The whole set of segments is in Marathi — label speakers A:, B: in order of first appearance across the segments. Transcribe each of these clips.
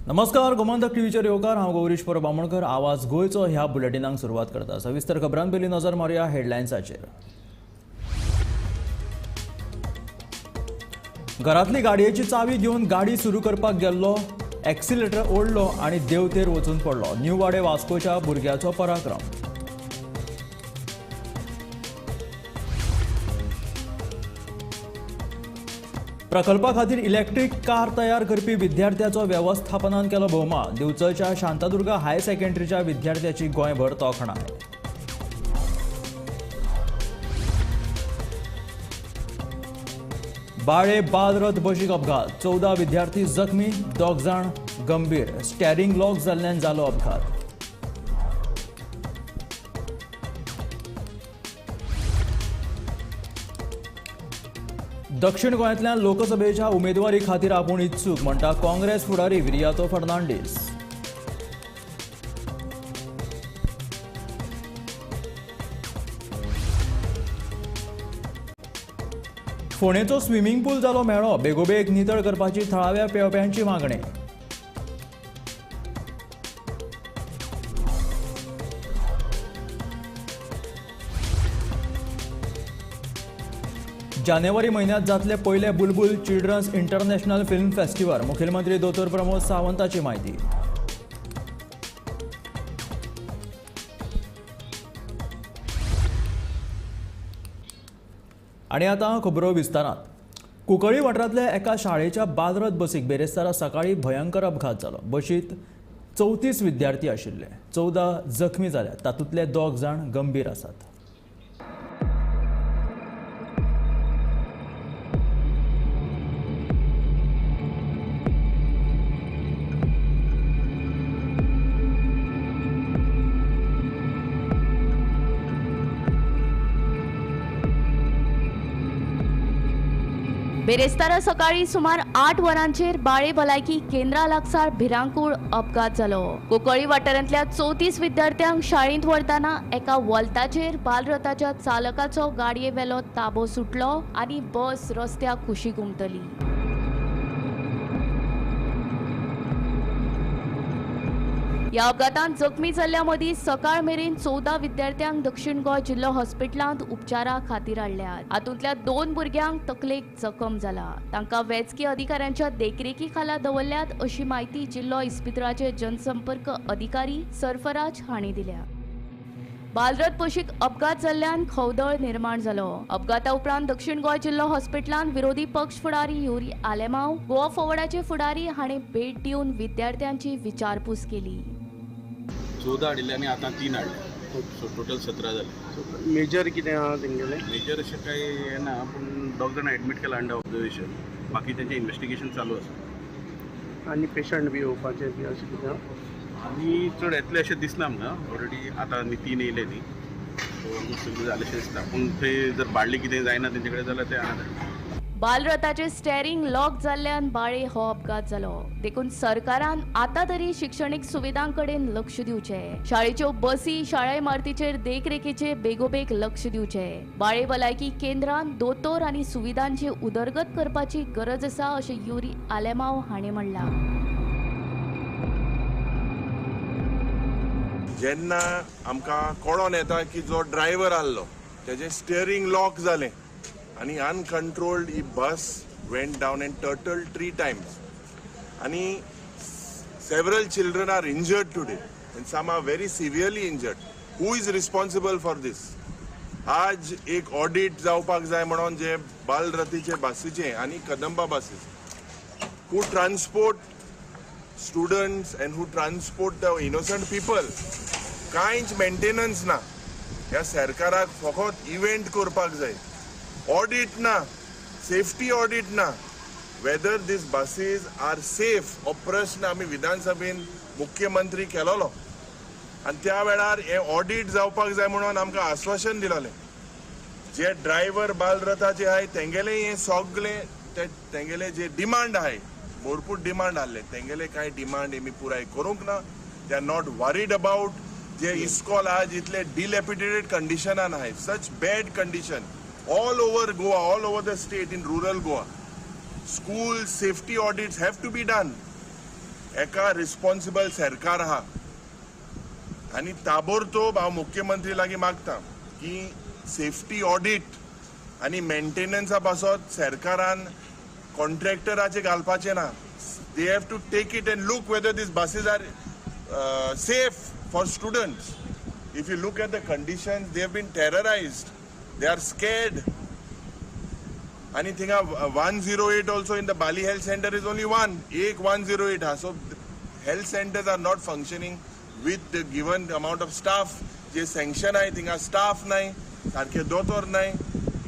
A: नमस्कार, गोमंतक टीव्हीचेर येवकार हांव गौरीश बामणकर. आवाज गोयचो ह्या बुलेटिनाक सुरवात करता. सविस्तर खबरां पयलीं नजर मारया हेडलायन्साचेर. घरांतली गाडयेची चावी घेवन गाडी सुरू करपाक गेल्लो, एक्सिलेटर ओडलो आनी देंवतेर वचून पडलो. न्यू वाडे वास्कोच्या भुरग्याचो पराक्रम. प्रकल्पा खातीर इलेक्ट्रीक कार तयार करपी विद्यार्थ्याचो वेवस्थापनान केलो भोवमान. दिवचलच्या शांतादुर्गा हायर सेकंडरीच्या विद्यार्थ्याची गोंयभर तोखणाय. बाळे बालरथ बशीक अपघात, 14 विद्यार्थी जखमी, 2 जाण गंभीर. स्टेरिंग लॉक जाल्ल्यान जालो अपघात. दक्षिण गोंयांतल्यान लोकसभेच्या उमेदवारी खातीर आपूण इत्सूक म्हणटा काँग्रेस फुडारी विरियातो फर्नांडीस. फोंडेचो स्विमींग पूल जालो मेळो, बेगोबेग नितळ करपाची थळाव्या पेवप्यांची मागणी. जानेवारी म्हयन्यांत जातले पयले बुलबुल चिल्ड्रन्स इंटरनॅशनल फिल्म फेस्टिवल. मुखेलमंत्री दोतोर प्रमोद सावंताची माहिती. आनी आतां खबरो विस्तारांत. कुंकळ्ळी वाठारांतल्या एका शाळेच्या बालरथ बसीक बेरेस्तारा सकाळी भयंकर अपघात जालो. बशींत 34 विद्यार्थी आशिल्ले, 14 जखमी जाल्यात, तातूंतले 2 जाण गंभीर आसात.
B: बेरेस्तारा सकाळी सुमार 8 वरांचेर बाळे भलायकी केंद्रा लागसार भिरांकूळ अपघात जालो. कुंकळ्ळी वाठारांतल्या 34 विद्यार्थ्यांक शाळेंत व्हरतना एका वॉल्टाचेर बालरथाच्या चालकाचो गाडयेवेलो ताबो सुटलो आनी बस रस्त्याक कुशीक उमटली. ह्या अपघातांत जखमी जाल्ल्या मदीं सकाळ मेरेन 14 विद्यार्थ्यांक दक्षिण गोंय जिल्लो हॉस्पिटलांत उपचारा खातीर हाडल्यात. हातूंतल्या 2 भुरग्यांक तकलेक जखम जाला. तांकां वैजकी अधिकाऱ्यांच्या देखरेखी खाला दवरल्यात अशी माहिती जिल्लो इस्पितळाचे जनसंपर्क अधिकारी सरफराज हांणी दिल्या. बालरथ बशीक अपघात जाल्ल्यान खवदळ निर्माण जालो. अपघाता उपरांत दक्षिण गोंय जिल्लो हॉस्पिटलांत विरोधी पक्ष फुडारी युरी आलेमांव, गोवा फॉवर्डाचे फुडारी हांणी भेट दिवन विद्यार्थ्यांची विचारपूस केली.
C: 14 हाडिल्ले आनी आतां 3 हाडले, सो टोटल 17 जाले.
D: मेजर कितें आहा तेंगेले?
C: मेजर अशें कांय हें ना, पूण 2 जाणां एडमीट केला अंडर ऑब्जर्वेशन. बाकी तेंचें इन्वेस्टिगेशन चालू आसा.
D: आनी पेशंट बी येवपाचे बी अशें कितें आहा?
C: आनी चड येतले अशें दिसना आमकां. ऑलरेडी आतां 3 येयले न्ही, सो सगळें जालें अशें दिसता. पूण थंय जर बाळ्ळी कितें जायना तेंचे कडेन जाल्यार तें आहा.
B: बालरथाचे स्टेरिंग लॉक जाल्ल्यान बाळे हो अपघात जालो. देखून सरकारान आतां तरी शिक्षणीक सुविधांकडेन लक्ष दिवचें. शाळेच्यो बसी, शाळा इमारतीचेर देखरेखीचे बेगोबेग लक्ष दिवचें. बाळे भलायकी केंद्रांत दोतोर आनी सुविधांची उदरगत करपाची गरज आसा अशें युरी आलेमांव हांणी म्हणलां.
E: जेन्ना आमकां कळोन येता की जो ड्रायव्हर आसलो तेजें स्टियरिंग लॉक जालें आनी अनकंट्रोल्ड ही bus went down and turtle 3 times. आनी several children are injured today and some are very severely injured. Who is responsible for this? आज एक ऑडिट जावपाक जाय म्हणून जे बालरथीचे बसीचे आनी Kadamba buses who transport students and who transport the innocent people. कांयच मेंटेनन्स ना. ह्या सरकाराक फकत इव्हेंट करपाक जाय, ऑडिट ना, सेफ्टी ऑडिट ना. वेदर दीस बसीज आर सेफ हो प्रश्न आमी विधानसभेन मुख्यमंत्री केलोलो आनी त्या वेळार हे ऑडिट जावपाक जाय म्हणून आमकां आश्वासन दिलोलें. जे ड्रायव्हर बालरथाचे आहाय तेंगेले हे सगळे तेंगेले जे डिमांड आहाय, भरपूर डिमांड आहले, तेंगेले कांय डिमांड आमी पुराय करूंक ना. They are not worried about जे इस्कॉल आज इतले डिलॅपिडेटेड कंडिशनान आहाय, such bad condition all over Goa, all over the state in rural Goa. School safety audits have to be done. एका रिस्पॉन्सिबल सरकार आहा आणि ताबडतोब हांव मुख्यमंत्री लागीं मागता की सेफ्टी ऑडिट आणि मेंटेनन्सा पासत सरकारान कॉन्ट्रॅक्टराचे घालपाचे ना. They have to take it and look whether these buses are safe for students. If you look at the conditions they have been terrorised, they are scared. आणि थिंगा 108 also in the Balli health centre is only one. एक 108 हा. So health centres are not functioning with the given amount of staff. जे सँक्शन आहे थिंगा स्टाफ नाही, सारखे दोतोर नाही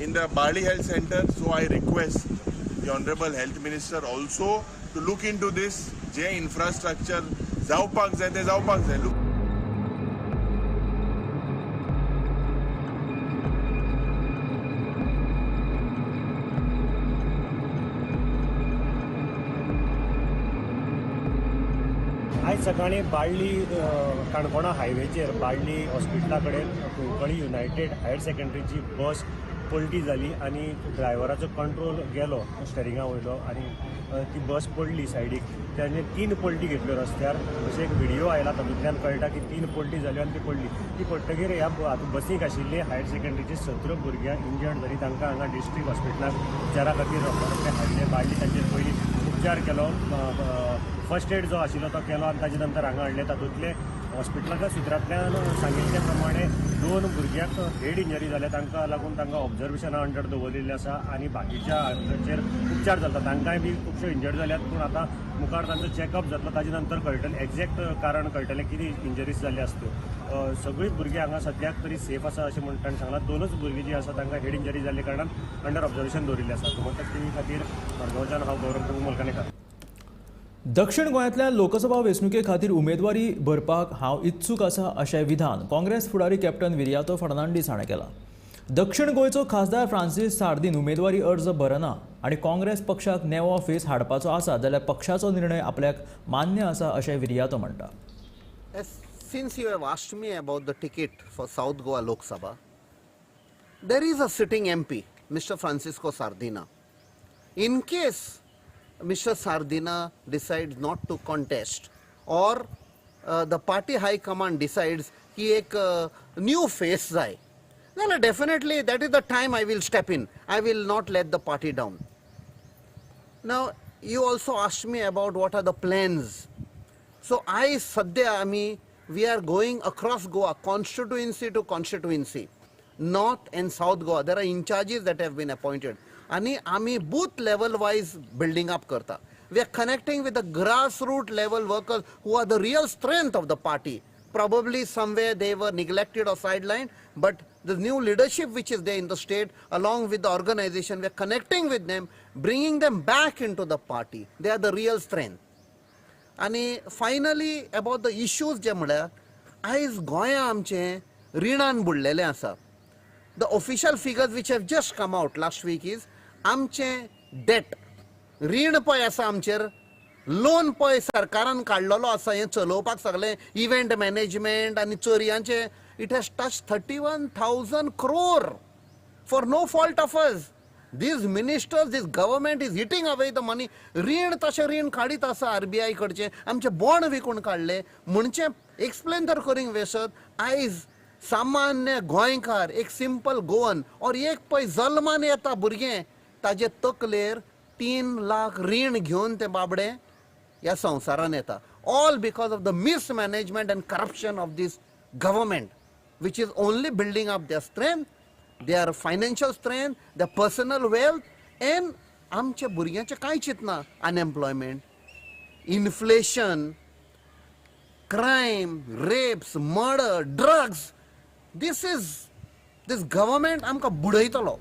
E: in the Bali Health Center. So I request the Honorable Health Minister also to look into this. जे infrastructure जावपाक जाय ते जावपाक जाय. Look.
F: आज सकाळी बाळ्ळी काणकोणा हायवेचेर बाळ्ळी हॉस्पिटला कडेन कोंकणी युनायटेड हायर सेकंडरीची बस पलटी जाली आनी ड्रायव्हराचो कंट्रोल गेलो स्टेरिंगा वयलो आनी ती बस पडली सायडीक. ताणें 3 पलटी घेतल्यो रस्त्यार. अशें एक व्हिडिओ आयला तातूंतल्यान कळटा की 3 पलटी जाल्यो आनी ती पडली. ती पडटकीर ह्या बसीक आशिल्ले हायर सेकंडरीचे 17 भुरग्यां इंजर्ड जाली. तांकां हांगा डिस्ट्रिक्ट हॉस्पिटलाक उपचारा खातीर हाडले. बाळ्ळी तांचेर पयलीं उपचार केलो, फर्स्ट एड जो आशिल्लो तो केलो आनी ताजे नंतर हांगा हाडले. तातूंतले हॉस्पिटलाच्या सुत्रांतल्यान सांगिल्ले प्रमाणे 2 भुरग्यांक हेड इंजरी जाल्या, तांकां लागून तांकां ऑब्जर्वेशना अंडर दवरलेले आसा आनी बाकीच्या हांचेर उपचार जाता. तांकांय बी खुबश्यो इंजर्ड जाल्यात, पूण आतां मुखार तांचो चॅकअप जातलो. ताजे नंतर कळटलें एक्झॅक्ट कारण कळटलें कितें इंजरीज जाल्यो आसत्यो. सगळीं भुरगीं हांगा सद्याक तरी सेफ आसा अशें म्हणटा सांगलां. 2च भुरगीं जीं आसा तांकां हेड इंजरी जाल्ले कारणान अंडर ऑब्जर्वेशन दवरिल्लें आसा. गोमंतक टीव्ही खातीर मडगांवच्यान हांव गौरव प्रभू मुलकाणेकार.
A: दक्षिण गोंयांतल्या लोकसभा वेंचणुके खातीर उमेदवारी भरपाक हांव इत्सूक आसा अशें विधान काँग्रेस फुडारी कॅप्टन विरियातो फर्नांडीस हाणें केलां. दक्षिण गोंयचो खासदार फ्रांसीस सार्दीन उमेदवारी अर्ज भरना आनी काँग्रेस पक्षाक नेवो फेस हाडपाचो आसा जाल्यार पक्षाचो निर्णय आपल्याक मान्य आसा अशें विरियातो म्हणटा.
G: Since you have asked me about the ticket for South Goa Lok Sabha, there is a sitting MP, Mr. Francisco Sardina. In case Mr. Sardina decides not to contest or the party high command decides कि एक new face जाय, then definitely that is the time I will step in. I will not let the party down. Now you also asked me about what are the plans. So we are going across Goa, constituency to constituency, North and South Goa. There are in charges that have been appointed. आणि आम्ही booth level wise building up करता. We are connecting with the grassroots level workers who are the real strength of the party. Probably somewhere they were neglected or sidelined, but the new leadership which is there in the state along with the organization, we are connecting with them, bringing them back into the party. They are the real strength. आणि फायनली अबाउट द इश्यूज जे म्हळ्यार आयज गोंया आमचें रिणान बुडलेलें आसा. The official figures which have just come out last week is आमचें डेट रीण पळय आसा आमचेर, लोन पळय सरकारान काडलेलो आसा हें चलोवपाक सगळें इव्हेंट मॅनेजमेंट आनी चोरयांचें, it has touch 31,000 crore for no fault of us. These ministers, this government is eating away the money. रीण तशें रीण काडीत आसा RBI कडचें. आमचे बॉन्ड विकून काडले म्हणचे एक्सप्लेन तर करूंक वेसत. आयज सामान्य गोंयकार, एक सिंपल गोवन और एक पळय जल्मान येता भुरगें, ताजे तकलेर 3 लाख रीण घेवन ते बाबडे ह्या संवसारान येता. All because of the mismanagement and corruption of these government which is only building up their strength, their financial strength, their personal wealth, and आमच्या भुरग्यांचे कांय चिंतना. Unemployment, inflation, crime, rapes, murder, drugs. This government आमकां बुडयतलो.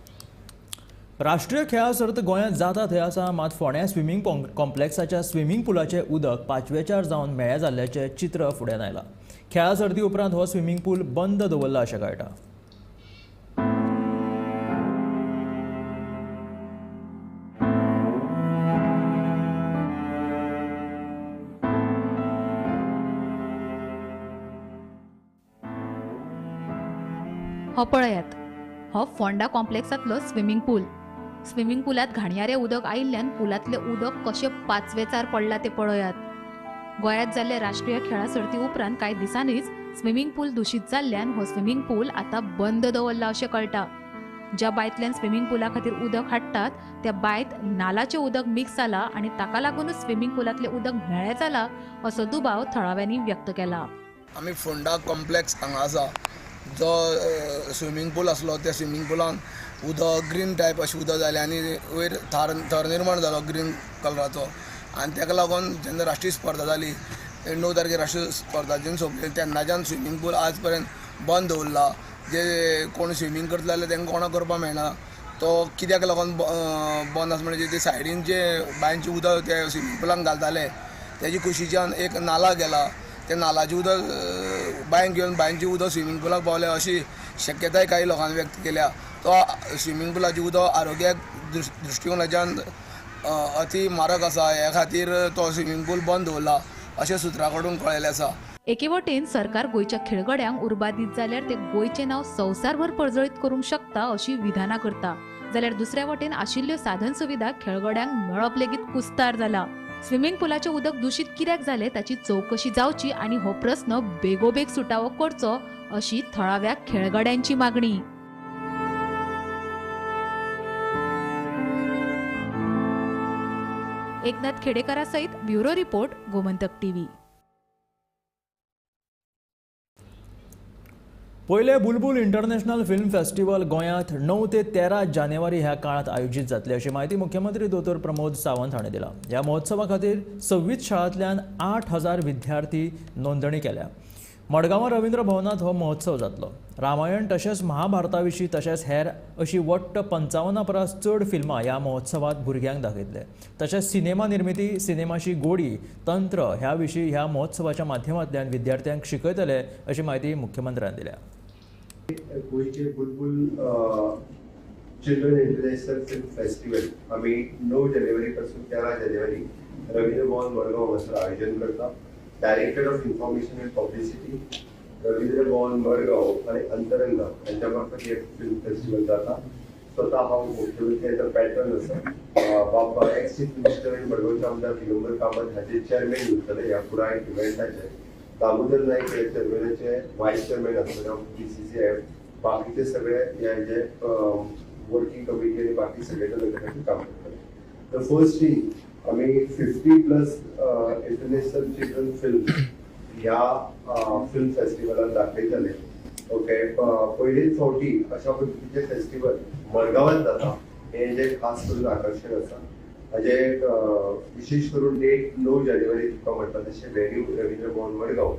A: राष्ट्रीय खेळा सर्त गोंयांत जाता थंय आसा, मात फोंड्या स्विमींग कॉम्प्लेक्साच्या स्विमींग पुलाचें उदक 5वेचार जावन मेळ्ळें जाल्ल्याचें चित्र फुड्यान आयलां. खेळा सर्ती उपरांत हो स्विमींग पूल बंद दवरला अशें कळटा.
H: हो पळयात, हो फोंडा कॉम्प्लेक्सांतलो स्विमींग पूल. स्विमींग पुलांत घाणयारें उदक आयिल्ल्यान पुलांतलें उदक कशें 5वेचार पडलां तें पळयात. गोंयांत जाल्ले राष्ट्रीय खेळा सर्ती उपरांत कांय दिसांनीच स्विमींग पूल दूषित जाल्ल्यान हो स्विमींग पूल आतां बंद दवरला अशें कळटा. ज्या बांयतल्यान स्विमींग पुला खातीर उदक हाडटात त्या बांयत नालाचें उदक मिक्स जाला आनी ताका लागूनच स्विमींग पुलांतलें उदक म्हेळें जाला असो दुबाव थळाव्यांनी व्यक्त केला.
I: आमी फोंडा कॉम्प्लेक्स हांगा आसा जो स्विमींग पूल आसलो त्या स्विमींग पुलान उदक ग्रीन टायप अशें उदक जालें आनी वयर थर निर्माण जालो ग्रीन कलराचो आनी ताका लागून जेन्ना राष्ट्रीय स्पर्धा जाली 9 तारखेर राष्ट्रीय स्पर्धा जेन्ना सोंपली तेन्नाच्यान स्विमींग पूल आज पर्यंत बंद दवरला. जे कोण स्विमींग करता जाल्यार तांकां कोणाक करपाक मेळना. तो कित्याक लागून बंद आसा म्हणजे ते सायडीन जे बांयचें उदक ते स्विमींग पुलान घालताले तेजी खुशीच्यान एक नाला गेला. ते नालाचें उदक बांयक घेवन बांयचें उदक स्विमींग पुलाक पावलें अशी शक्यताय काही लोकांनी व्यक्त केल्या. तो स्विमींग पुलाचें उदक आरोग्याक दृश्टीकोनाच्यान अति मारक आसा. ह्या खातीर तो स्विमींग पूल बंद दवरला अशें सुत्रा कडून कळयलें आसा.
H: एके वटेन सरकार गोंयच्या खेळगड्यांक उर्बा दीत जाल्यार ते गोंयचें नांव संवसारभर पळजळीत करूंक शकता अशी विधानां करता, जाल्यार दुसऱ्या वटेन आशिल्ल्यो साधन सुविधा खेळगड्यांक मेळप लेगीत कुस्तार जाला. स्विमींग पुलाचें उदक दूषित कित्याक जालें ताची चवकशी जावची आनी हो प्रस्न बेगोबेग सुटावो करचो अशी थळाव्या खेळगड्यांची मागणी. एकनाथ खेडेकरा सयत ब्युरो रिपोर्ट, गोमंतक टीव्ही.
A: पयले बुलबुल इंटरनॅशनल फिल्म फेस्टिवल गोंयांत 9 ते 13 जानेवारी ह्या काळात आयोजीत जातले अशी माहिती मुख्यमंत्री दोतोर प्रमोद सावंत हांणी दिला. ह्या महोत्सवा खातीर 26 शाळांतल्यान 8,000 विद्यार्थी नोंदणी केल्या. मडगांवां रवींद्र भवनात हो महोत्सव जातलो. रामायण तशेंच महाभारता विशीं तशेंच हेर अशी वट्ट 55 परस चड फिल्मां ह्या महोत्सवात भुरग्यांक दाखयतले. तशेंच सिनेमा निर्मिती, सिनेमाची गोडी, तंत्र ह्या विशीं ह्या महोत्सवाच्या माध्यमांतल्यान विद्यार्थ्यांक शिकयतले अशी माहिती मुख्यमंत्र्यान दिल्या.
J: गोयचे बुलबुल चिल्ड्रन इंटरनॅशनल फिल्म फेस्टिवल आम्ही 9 जानेवारी पासून 13 जानेवारी रवींद्र भवन मडगांव हांगासर आयोजन करता. Director of information and publicity Ravindra Bhavan Madgaon आणि अंतरंगा यांच्या मार्फत हे फिल्म फेस्टिवल जाता. स्वतः हांव मुख्यमंत्री याचा पॅटर्न आसा. बाबा एक्स चीफ मिनिस्टर आणि मडगांवचे आमदार दिगंबर कामत हाचे चेअरमॅन उरतले ह्या पुराय इव्हेंटाचे. दामोदर नाईक हे चेअरमॅनाचे व्हायस चेअरमॅन आसतले PCCI. बाकीचे सगळे हे वर्किंग कमिटी आणि बाकी सगळे जण त्यासाठी काम करतात. द फर्स्ट थिंग आम्ही 50+ इंटरनॅशनल चिल्ड्रन फिल्म ह्या फिल्म फेस्टिवलात दाखयतले. ओके, पयलीच फावटी अशा पद्धतीचे फेस्टिवल मडगांवात जाता. हे जे खास करून आकर्षण आसा. हाजे विशेष करून डेट 9 जानेवारी तुका म्हणटा तशें venue Ravindra Bhavan Madgaon.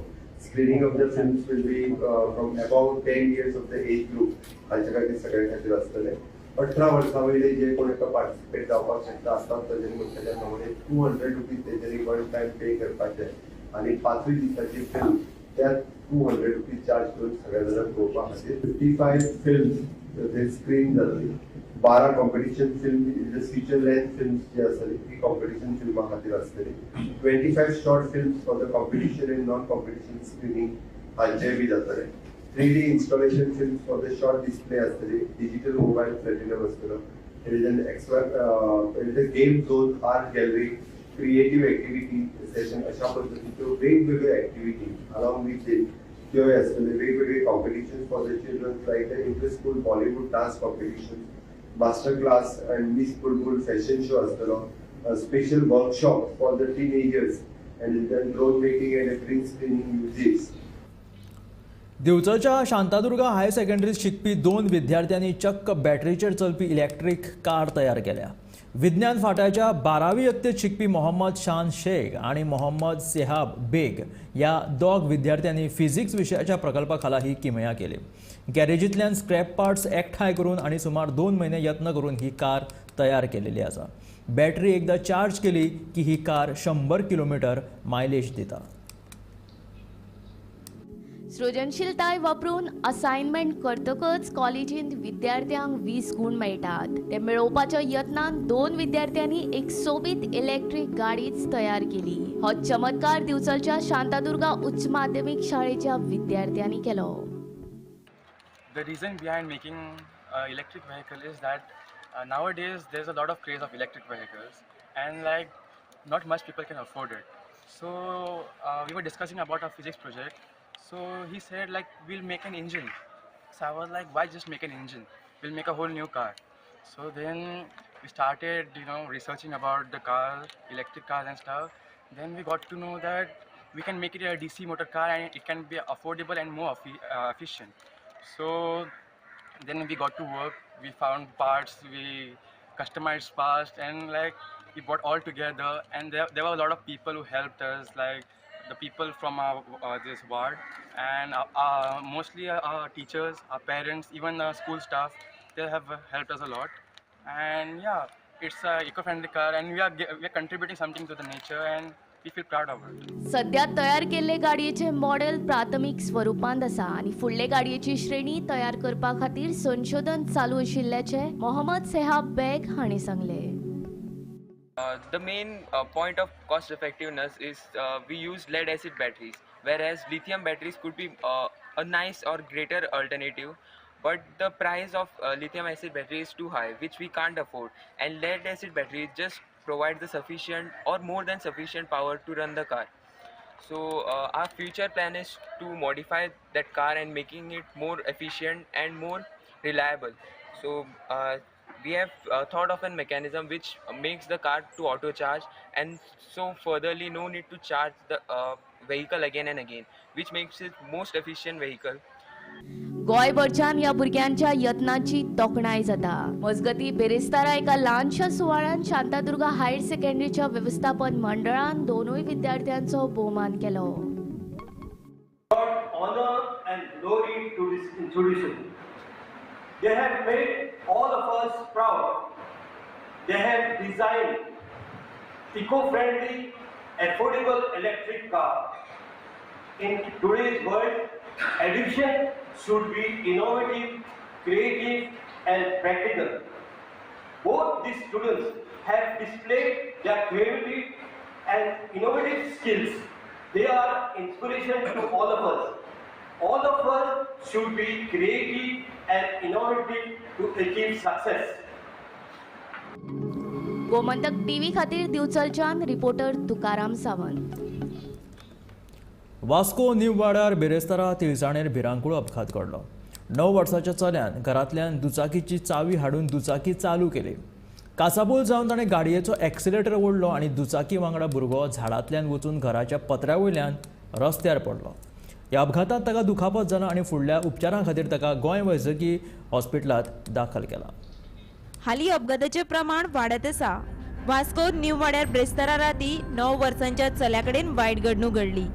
J: Screening of the films will be from about 10 years of the age group. हाचे खातीर सगळ्यां खातीर आसतले. 18 वर्सां वयले जे कोण एका पार्टिसिपेट जावपाक शकता आसतात ताचे म्हणटले नमुने ₹200 तेजेरी वन टायम पे करपाचे आनी 5 दिसाची फिल्म त्या ₹200 चार्ज करून सगळ्या जाणांक पळोवपा खातीर 55 फिल्म्स ते स्क्रीन जातली. 12 competition film feature length films जे आसतली ती कॉम्पिटिशन फिल्मा खातीर आसतली. 25 short films for the competition end non competition screening हांचे बी जातले. 3D installation films for the short display आसतली. डिजिटल मोबाईल प्लॅटिनम आसतलो. There is a game zone, art gallery, creative activity session अशा पद्धतीच्यो वेगवेगळ्यो ऍक्टिव्हिटी along with it त्यो आसतले. वेगवेगळे competition for the children like the inter school Bollywood dance competition, master class and Miss Bulbul fashion show आसतलो. Special workshop for the teenagers and then drone making and green screening music.
A: दिवचलच्या शांतादुर्गा हायर सेकंडरीत शिकपी 2 विद्यार्थ्यांनी चक्क बॅटरीचेर चलपी इलेक्ट्रीक कार तयार केल्या. विज्ञान फाट्याच्या 12वी यत्तेत शिकपी मोहम्मद शान शेख आणि मोहम्मद सेहाब बेग या 2 विद्यार्थ्यांनी फिजिक्स विशयाच्या प्रकल्पाखाला ही किमया केली. गॅरेजींतल्यान स्क्रॅप पार्ट्स एकठांय करून आणि सुमार 2 महिने यत्न करून ही कार तयार केलेली आसा. बॅटरी एकदा चार्ज केली की ही कार 100 किलोमीटर मायलेज दिता.
B: सृजनशीलताय वापरून असाइनमेंट करतकच कॉलेजींत विद्यार्थ्यांक 20 गुण मेळटात. ते मेळोवपाच्या यत्नात 2 विद्यार्थ्यांनी एक सोबीत इलेक्ट्रीक गाडीच तयार केली. हो चमत्कार दिवचलच्या शांतादुर्गा उच्च माध्यमिक शाळेच्या विद्यार्थ्यांनी केलो.
K: The reason behind making electric vehicle is that nowadays there's a lot of craze of electric vehicles and like not much people can afford it. So we were discussing about our physics project. So he said like we'll make an engine. So I was like, why just make an engine? We'll make a whole new car. So then we started, researching about the car, electric cars and stuff. Then we got to know that we can make it a DC motor car and it can be affordable and more efficient. So then we got to work. We found parts. We customized fast and like we brought all together. And there were a lot of people who helped us, like the people from our this ward, and mostly our teachers, our parents, even the school staff. They have helped us a lot. And yeah, it's a eco-friendly car, and we are contributing something to the nature, and we feel proud of it.
B: सध्या तयार केल्ले गाडयेचे मॉडेल प्राथमीक स्वरूपांत आसा आनी फुडले गाडयेची श्रेणी तयार करपा खातीर संशोधन चालू आशिल्ल्याचे मोहम्मद सेहाब बेग हांणी सांगले.
L: The main point of cost effectiveness is we use lead acid batteries, whereas lithium batteries could be a nice or greater alternative, but the price of lithium acid battery is too high, which we can't afford, and lead acid batteries just provide the sufficient or more than sufficient power to run the car. So our future plan is to modify that car and making it more efficient and more reliable. So we have thought of a mechanism which makes the car to auto charge, and so furtherly no need to charge the vehicle again and again, which makes it most efficient vehicle.
B: गोंयभरच्यान ह्या भुरग्यांच्या यत्नांची तोखणाय जाता. मजगती बेरेस्तारा एका ल्हानशा सुवाळ्यान शांतादुर्गा हायर सेकंडरीच्या व्यवस्थापन मंडळान दोनूय विद्यार्थ्यांचो भोवमान केलो.
F: Honor and glory to this institution. They have made all of us proud. They have designed eco-friendly, affordable electric car. In today's world, education should be innovative, creative and practical. Both these students have displayed their creativity and innovative skills. They are inspiration to all of us. All of us should be creative and innovative to achieve success.
B: Gomantak TV खातीर दिवचलच्यान रिपोर्टर तुकाराम सावंत.
A: वास्को न्यू वाड्यार बेरेस्तारा तिळसाणेर भिरांकूळ अपघात घडलो. 9 वर्साच्या चल्यान घरांतल्यान दुचाकीची चावी हाडून दुचाकी चालू केली. कासाबोल जावन ताणें गाडयेचो एक्सिलेटर ओडलो आनी दुचाकी वांगडा भुरगो झाडांतल्यान वचून घराच्या पत्र्या वयल्यान रस्त्यार पडलो. ह्या अपघातांत ताका दुखापत जालां आनी फुडल्या उपचारां खातीर ताका गोंय वैजकी हॉस्पिटलांत दाखल केला.
M: हालीं अपघाताचें प्रमाण वाडत आसा. वास्को न्यू वाड्यार ब्रेस्तारा राती 9 वर्सांच्या चल्या कडेन वायट घडणूक घडली.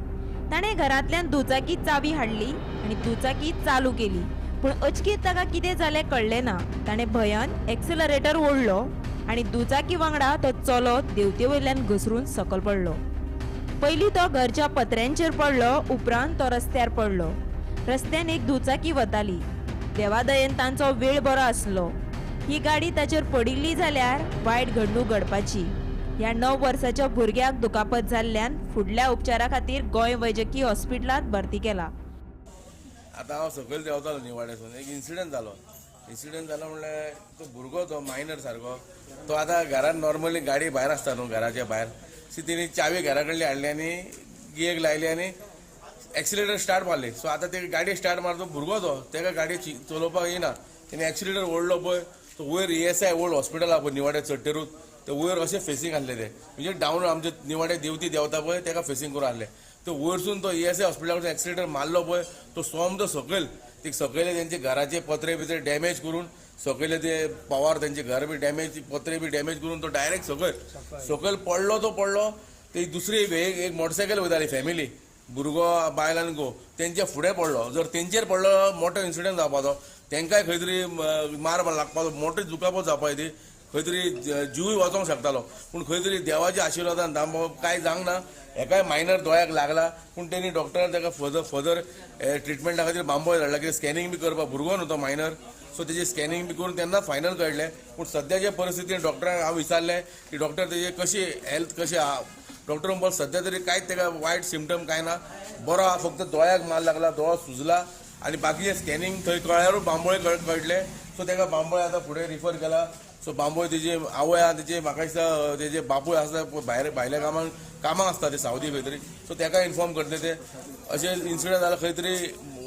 M: ताणें घरांतल्यान दुचाकी चावी हाडली आनी दुचाकी चालू केली, पूण अचकीत ताका कितें जालें कळ्ळें ना. ताणें भंयान एक्सिलरेटर ओडलो आनी दुचाकी वांगडा तो चलो देंवते वयल्यान घसरून सकयल पडलो. पयलीं तो घरच्या पत्र्यांचेर पडलो, उपरांत तो रस्त्यार पडलो. रस्त्यान एक दुचाकी वताली. देवादयेन तांचो वेळ बरो आसलो. ही गाडी ताचेर पडिल्ली जाल्यार वायट घडणूक घडपाची. ह्या 9 वर्साच्या भुरग्याक दुखापत जाल्ल्यान फुडल्या उपचारा खातीर गोंय वैजकी हॉस्पिटलांत भरती केला.
E: आतां हांव सकयल देंवतालो न्ही वाड्यासून एक इन्सिडंट जालो म्हणल्यार तो भुरगो तो मायनर सारको तो आतां घरांत नॉर्मली गाडी भायर आसता न्हू घराच्या भायर तेणी चावी घरा कडली हाडली आनी गियेक लायली आनी एक्सिलेटर स्टार्ट मारली. सो आतां ते गाडी स्टार्ट मारता भुरगो तो ताका गाडी चलोवपाक येना. तेणी एक्सिलेटर ओडलो पळय तो वयर ESI ओल्ड हॉस्पिटल आहा पळय निवाड्या चडटेरूच ते वयर अशें फेसिंग आहले ते म्हणजे डावन आमचे निवाडे देवती देंवता पळय ताका फेसिंग करून आहले. तो वयरसून तो ESI हॉस्पिटलाकडसून एक्सिलेटर मारलो पळय तो सोमतो सकयल ते सकयले तेंचे घराचे पत्रे बित्रे डॅमेज करून सकयले ते पवार तेंचे घर बी डॅमेज पत्रे बी डॅमेज करून तो डायरेक्ट सकयल पडलो ते दुसरी एक मोटरसायकल वयताली फॅमिली भुरगो बायल आनी घो तेंच्या फुडें पडलो. जर तेंचेर पडलो मोठो इन्सिडंट जावपाचो तेंकाय खंय तरी मार लागपाचो मोठो दुखापत जावपाची ती खंय तरी जीव वचोंक शकतालो. पूण खंय तरी देवाच्या आशिर्वादान कांय जावंक ना. एकाय मायनर दोळ्याक लागला पूण तेणी डॉक्टरान ताका फर्दर ट्रिटमेंटा खातीर बांबोळे धाडला कितें स्कॅनिंग बी करपाक भुरगो न्हू तो मायनर सो तेजी स्कॅनिंग बी करून तेन्ना फायनल कळ्ळें. पूण सद्याचे परिस्थितीन डॉक्टरांक हांव विचारलें की डॉक्टर तेजे कशी हेल्थ कशी आहा. डॉक्टर म्हणपाक सद्या तरी कांयच ताका वायट सिम्पटम कांय ना बरो आहा फक्त दोळ्याक मार लागला दोळो सुजला आनी बाकीचे स्कॅनिंग थंय कळ्ळ्यारूच बांबोळे कळटले. सो ताका बांबोळे आतां फुडें रिफर केला
N: सो बांबोय तेजे आवय आहा तेजे म्हाका दिसता तेजे बापूय आसा भायल्या कामाक आसता ते सावदी खंय तरी, सो ताका इन्फॉर्म करता ते अशें इन्सिडंट जाला खंय तरी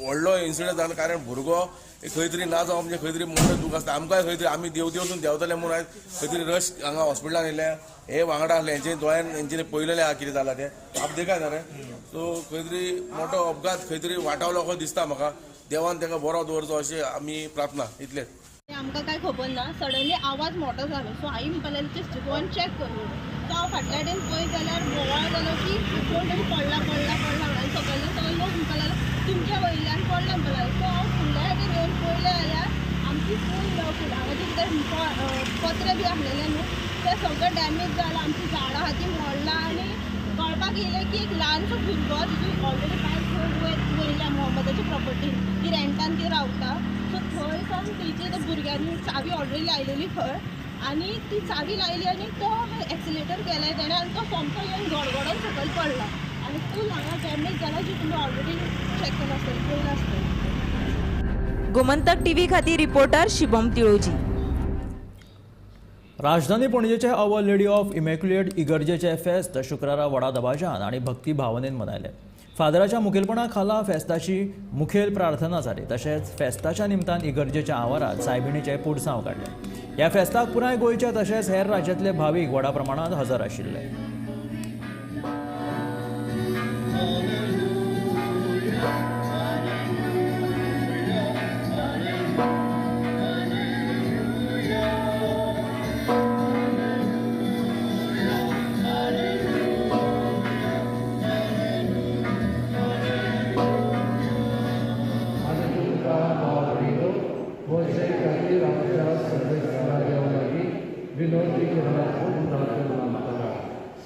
N: व्हडलो इन्सिडंट जाला कारण भुरगो खंय तरी ना जावं म्हणजे खंय तरी मोठो दूख आसता आमकांय खंय तरी आमी देवसून देंवतले म्हणून आयज खंय तरी रश हांगा हॉस्पिटलान येयल्या हे वांगडा आहले हेंचे दोळ्यान हेंचे पळयलेले आहा कितें जाला तें आप देखा जालें सो खंय तरी मोठो अपघात खंय तरी वाटावलो कसो दिसता म्हाका देवान ताका बरो दवरचो अशें आमी प्रार्थना इतलेंच.
O: आमकां काय खबर ना सडनली आवाज मोठो जालो सो हांवें म्हणलें जस्ट गो आनी चॅक करून सो हांव फाटल्या कडेन पळयत जाल्यार बोवाळ जालो की कोण तरी पडला आनी सगळे लोक म्हणपाक लागले तुमच्या वयल्यान पडला म्हणपाक लागले सो हांव फुडल्या कडेन येवन पळयलें जाल्यार आमची फूल हांगा जे कितें पत्रे बी आहलेले न्हू ते सगळें डॅमेज जालां आमची झाडां हाती मोडलां आनी कळपाक येयलें की एक ल्हानसो भुरगो तितून ऑलरेडी बायक वयल्या मोहम्मदाच्या प्रॉपर्टीन ती रेंटान ती रावता सो थंय सावन तेची त्या भुरग्यांनी चावी ऑलरेडी लायलेली खंय आनी ती चावी लायली आनी तो एक्सिलेटर केलें तेणें आनी तो सोमको येवन गडगडोन सकयल पडला आनी फूल हांगा डॅमेज जाला जी तुमी ऑलरेडी चॅक केला आसतली पळयला आसतली.
M: गोमंतक टीव्ही खातीर रिपोर्टर शिवम तिळोजी.
A: राजधानी पणजेचे अवर लेडी ऑफ इमॅक्युलेट इगर्जेचे फेस्त शुक्रारा व्हडा दबाज्यान आनी भक्ती भावनेन मनयले. फादराच्या मुखेलपणा खाला फेस्ताची मुखेल प्रार्थना जाली तशेंच फेस्ताच्या निमतान इगर्जेच्या आवारात सायबिणीचे पुरसांव काडले. ह्या फेस्ताक पुराय गोंयचे तशेंच हेर राज्यांतले भावीक व्हडा प्रमाणांत हजर आशिल्ले.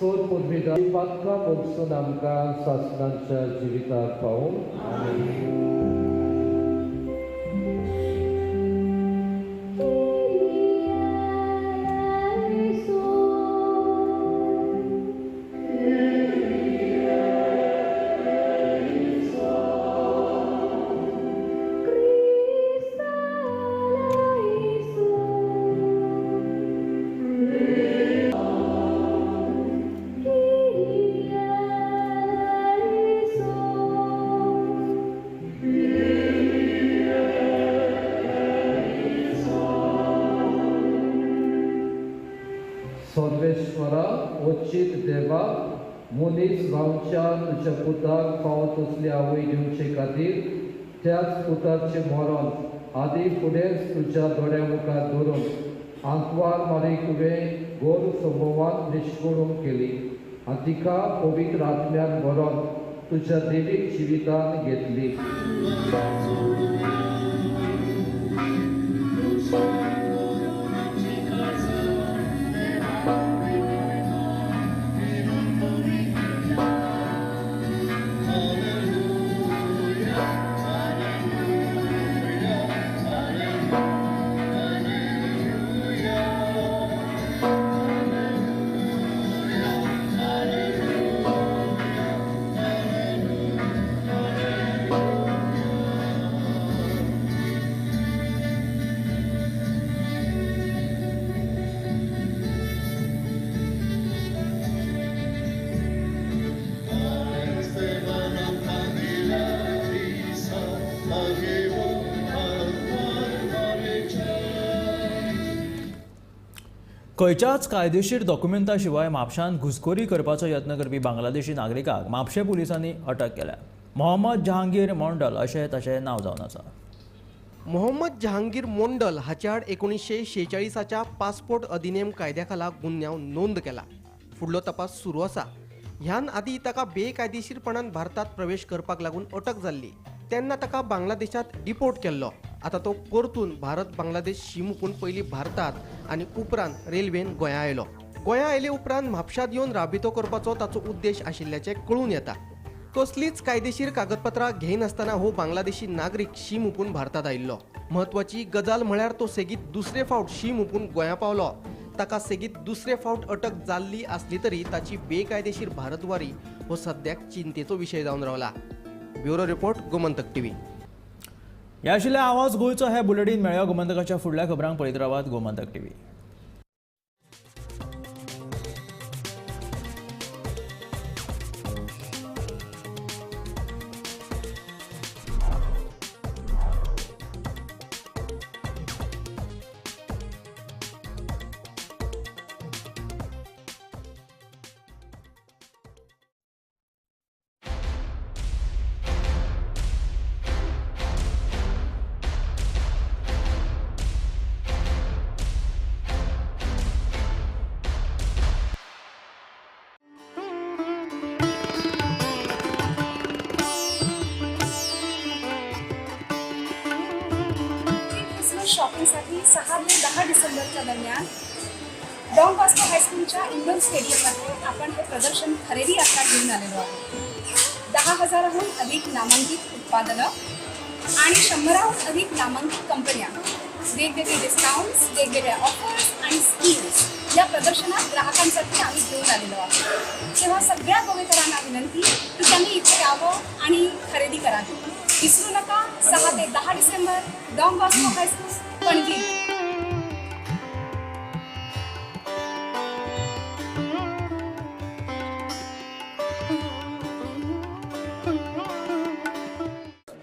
P: सोद podbiega Patka Bogsunamka Sasnancha Jivita Paum. Amen. सर्वेश्वरा उचित देवा मनीस जावच्या तुझ्या पुताक फावत असली आवय दिवचे खातीर त्याच पुताचे मरण आदी फुडेंच तुझ्या दोळ्या मुखार धरून आंकवार मारी तुवें गोर संभवान निश्कळून केली आनी तिका पवित्र आत्म्यान भरोन तुझ्या देवीक जिवितान घेतली.
A: खंयच्याच कायदेशीर डॉक्युमेंटा शिवाय म्हापशांत घुसखोरी करपाचो यत्न करपी बांगलादेशी नागरिकाक म्हापशे पुलिसांनी अटक केल्या. मोहम्मद जहांगीर मोंडल अशें ताचें नांव जावन आसा.
Q: मोहम्मद जहांगीर मोंडल हाचे आड 1946च्या पासपोर्ट अधिनियम कायद्या खाला गुन्यांव नोंद केला. फुडलो तपास सुरू आसा. ह्यान आदी ताका बेकायदेशीरपणान भारतात प्रवेश करपाक लागून अटक जाल्ली. तेन्ना ताका बांगलादेशात डिपोर्ट केल्लो. आता तो परतून भारत बांगलादेश शिमुकून पयलीं भारतात आनी उपरांत रेल्वेन गोंया आयलो. गोंया आयले उपरांत म्हापशांत येवन राबितो करपाचो ताचो उद्देश आशिल्ल्याचें कळून येता. कसलीच कायदेशीर कागदपत्रां घेयनासतना हो बांगलादेशी नागरीक शीम हुपून भारतात आयिल्लो. म्हत्वाची गजाल म्हळ्यार तो सेगीत दुसरे फावट शीम हुपून गोंया पावलो. ताका सेगीत दुसरे फावट अटक जाल्ली आसली तरी ताची बेकायदेशीर भारतवारी हो सद्याक चिंतेचो विशय जावन रावला. Bureau report Gomantak TV.
A: ह्या आशिल्ले आवाज गोंयचो हे बुलेटीन मेळ्या गोमंतकाच्या फुडल्या खबरांक पळयत रावात गोमंतक टीव्ही.
R: 6 ते 10 डिसेंबरच्या दरम्यान डॉन बॉस्को हायस्कूलच्या इंडोर स्टेडियममध्ये आपण हे प्रदर्शन खरेदी यात्रा घेऊन आलेलो आहोत. 10,000हून अधिक नामांकित उत्पादनं आणि 100हून अधिक नामांकित कंपन्या, वेगवेगळे डिस्काउंट्स, वेगवेगळ्या ऑफर्स आणि स्कीम्स या प्रदर्शनात ग्राहकांसाठी आम्ही घेऊन आलेलो आहोत. तेव्हा सगळ्या गोवेकरांना विनंती की त्यांनी इथे यावं आणि खरेदी करावी. विसरू नका, 6 ते 10 डिसेंबर डॉन बॉस्को हायस्कूल पणजी.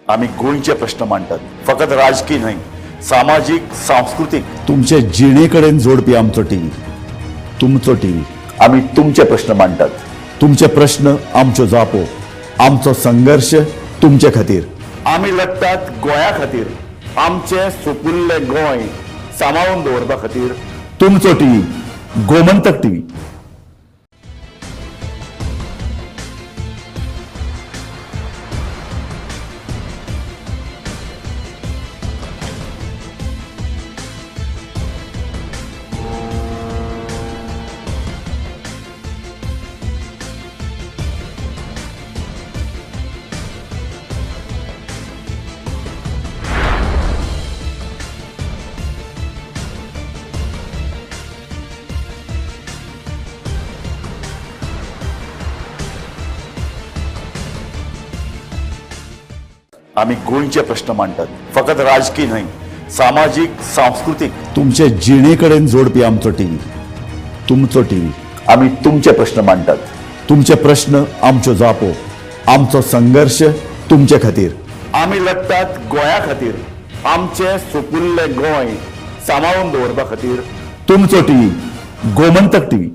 S: आम्ही गोंयचे प्रश्न मांडटात, फकत राजकीय न्हय, सामाजीक सांस्कृतिक. तुमचे जिणेकडेन जोडपी आमचो टीव्ही, तुमचो टीव्ही. आम्ही तुमचे प्रश्न मांडटात, तुमचे प्रश्न आमच्यो जापो, आमचो संघर्ष तुमचे खातीर. आम्ही लढटात गोंया खातीर, आमचे सोपुल्ले गोंय सांबाळून दवरपा खातीर. तुमचो टीव्ही, गोमंतक टीव्ही. आम्ही गोंयचे प्रश्न मांडटात, फकत राजकीय न्हय, सामाजीक सांस्कृतिक. तुमचे जिणेकडेन जोडपी आमचो टीव्ही, तुमचो टीव्ही. आम्ही तुमचे प्रश्न मांडटात, तुमचे प्रश्न आमच्यो जापो, आमचो संघर्ष तुमचे खातीर. आम्ही लढटात गोंया खातीर, आमचे सोपुल्ले गोंय सांबाळून दवरपा खातीर. तुमचो टीव्ही, गोमंतक टीव्ही.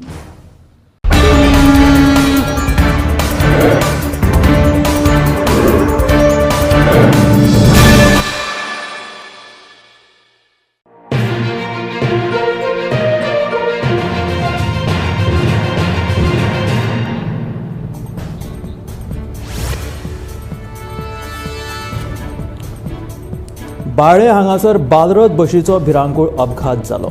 A: बाळे हांगासर बालरथ बशीचो भिरांकूळ अपघात जालो.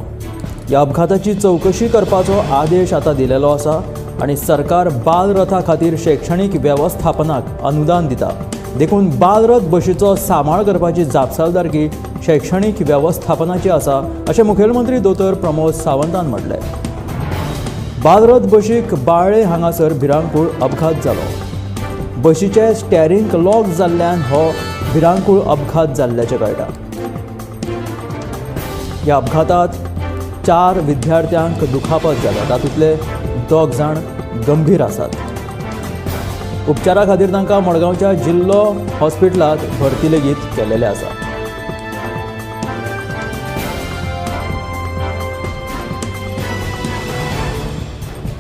A: ह्या अपघाताची चवकशी करपाचो आदेश आतां दिलेलो आसा आनी सरकार बालरथा खातीर शैक्षणीक वेवस्थापनाक अनुदान दिता. देखून बालरथ बशीचो सांबाळ करपाची जापसालदारकी शैक्षणीक वेवस्थापनाची आसा अशें मुखेलमंत्री दोतोर प्रमोद सावंतान म्हटलें. बालरथ बशीक बाळे हांगासर भिरांकूळ अपघात जालो. बशीचे स्टेरिंग लॉक जाल्ल्यान हो भिरांकूळ अपघात जाल्ल्याचें कळटा. ह्या अपघातांत 4 विद्यार्थ्यांक दुखापत जाल्या, तातूंतले 2 जाण गंभीर आसात. उपचारा खातीर तांकां मडगांवच्या जिल्लो हॉस्पिटलांत भरती लेगीत केलेले आसा.